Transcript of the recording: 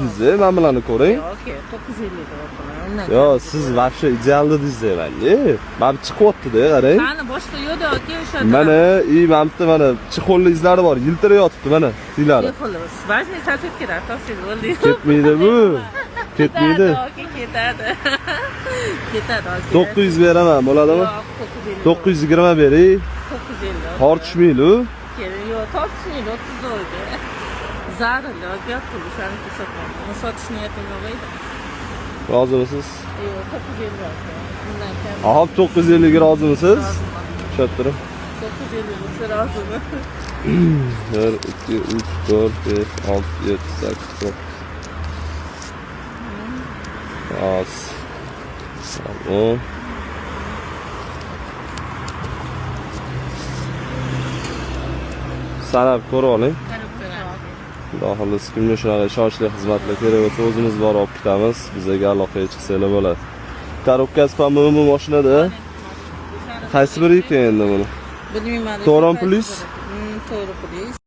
Siz men bilan ko'ring. Yo'q, 950 deyapman. Yo, siz вообще ideal dedingiz manga. Men chiqyapti-da, qarang. Qani boshqa yo'q yoki o'sha. Mana, men bitta mana chiqolli izlari bor, yiltirayotibdi mana, tilari. Yo'qolamiz. Важный сосед kerak, topshir bo'ldi. Ketmaydi bu. Ketmaydi. Ketadi. Ketadi. 900 beraman, bo'ladimi? Yo'q, 920 bering. 950. Tortishmaydi. Yo'q, tortishmaydi, 30 oyga. Zararli, gap qilib shani ko'rsatmayman. Uni sotish niyatim yo'q edi. Rozimisiz? Yo'q, 950 oldi. Bundan kam. Aha, 950 ga rozimisiz? Tushuntirim. 950 bo'lsa rozimi. 1 2 3 4 5 6 7 8 9. Az. Tamam. Sanab ko'rib oling. Xudo xohlasa kimga shunaqa ishonchli xizmatlar kerak bo'lsa o'zimiz borib olib ketamiz. Bizga aloqaga chiqsanglar bo'ladi. Korobkasi, по-моему, bu mashinada. Qaysi biri ekan endi buni? Bilmayman. To'g'ri plyus? To'g'ri plyus.